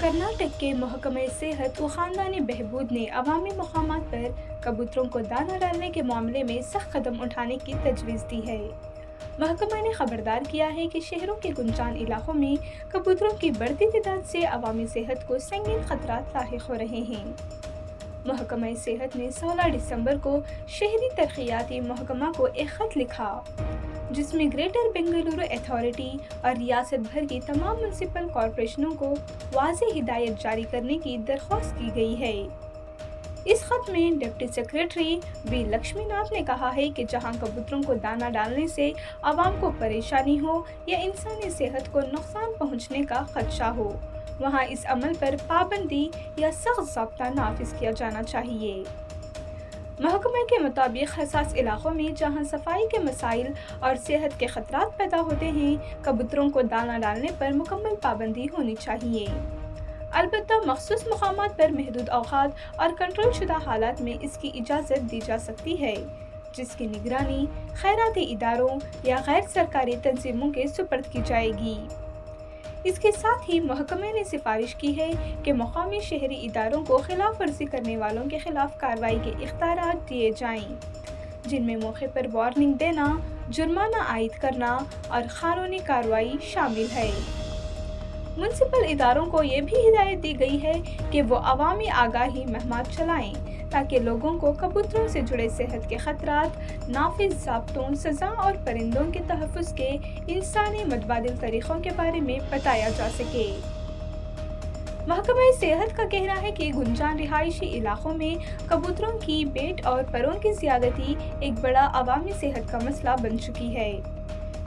कर्नाटक के महकमे सेहत व ख़ानदानी बहबूद ने अवामी मकामात पर कबूतरों को दाना डालने के मामले में सख्त कदम उठाने की तजवीज़ दी है। महकमा ने खबरदार किया है कि शहरों के गुंजान इलाकों में कबूतरों की बढ़ती तादाद से अवामी सेहत को संगीन खतरात लाहिक हो रहे हैं। महकमा सेहत ने 16 दिसंबर को शहरी तरक्याती महकमा को एक खत लिखा, जिसमें ग्रेटर बेंगलुरु अथॉरिटी और रियासत भर की तमाम म्युनिसिपल कॉरपोरेशनों को वाज़ेह हिदायत जारी करने की दरख्वास्त की गई है। इस खत में डिप्टी सेक्रेटरी बी लक्ष्मीनाथ ने कहा है कि जहां कबूतरों को दाना डालने से आवाम को परेशानी हो या इंसानी सेहत को नुकसान पहुंचने का खदशा हो, वहां इस अमल पर पाबंदी या सख्त ज़ाब्ता नाफिज किया जाना चाहिए। महकमे के मुताबिक हसास इलाकों में जहां सफाई के मसाइल और सेहत के खतरात पैदा होते हैं, कबूतरों को दाना डालने पर मुकम्मल पाबंदी होनी चाहिए। अलबत्ता मखसूस मकामात पर महदूद औकात और कंट्रोल शुदा हालात में इसकी इजाज़त दी जा सकती है, जिसकी निगरानी खैराती इदारों या गैर सरकारी तंजीमों के सुपर्द की जाएगी। इसके साथ ही महकमे ने सिफारिश की है कि मकामी शहरी इदारों को खिलाफ वर्जी करने वालों के खिलाफ कार्रवाई के इख्तियारात दिए जाएं, जिनमें मौके पर वार्निंग देना, जुर्माना आयद करना और कानूनी कार्रवाई शामिल है। म्युनिसिपल इदारों को ये भी हिदायत दी गई है कि वो अवामी आगाही मुहिम चलाएं, ताकि लोगों को कबूतरों से जुड़े सेहत के खतरात, नाफिज ज़ाब्तों, सज़ा और परिंदों के तहफ़्फ़ुज़ के इंसानी मुतबादिल तरीक़ों के बारे में बताया जा सके। महकमा सेहत का कहना है कि गुंजान रिहायशी इलाकों में कबूतरों की बेट और परों की ज़्यादती एक बड़ा अवामी सेहत का मसला बन चुकी है।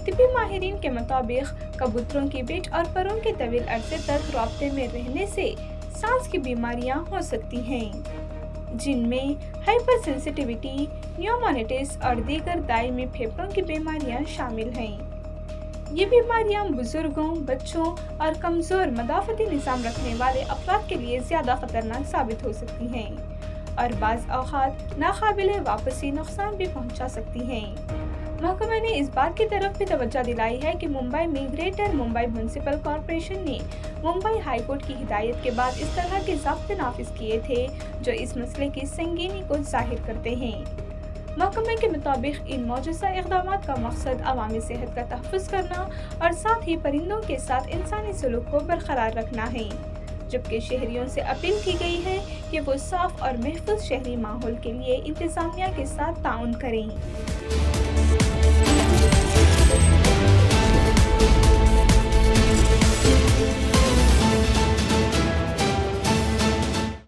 तिब्बी माहिरीन के मुताबिक कबूतरों की बेट और परों के तवील अरसे तक राब्ते में रहने से सांस की बीमारियां हो सकती हैं, जिनमें हाइपर सेंसिटिविटी, न्यूमोनिटिस और दीगर दायमी फेफड़ों की बीमारियां शामिल हैं। ये बीमारियां बुजुर्गों, बच्चों और कमज़ोर मदाफ़ती निज़ाम रखने वाले अफराद के लिए ज़्यादा खतरनाक साबित हो सकती हैं और बाज़ औक़ात नाक़ाबिल वापसी नुकसान भी पहुंचा सकती हैं। महकमा ने इस बात की तरफ भी तवज्जो दिलाई है कि मुंबई में ग्रेटर मुंबई म्युनिसिपल कॉरपोरेशन ने मुंबई हाई कोर्ट की हिदायत के बाद इस तरह के ज़ाब्ते नाफिज किए थे, जो इस मसले की संगीनी को जाहिर करते हैं। महकमे के मुताबिक इन मौजूदा इक़दामात का मकसद अवामी सेहत का तहफ़्फ़ुज़ करना और साथ ही परिंदों के साथ इंसानी सलूक को बरकरार रखना है, जबकि शहरियों से अपील की गई है कि वो साफ़ और महफूज शहरी माहौल के लिए इंतज़ामिया के साथ ताउन करें।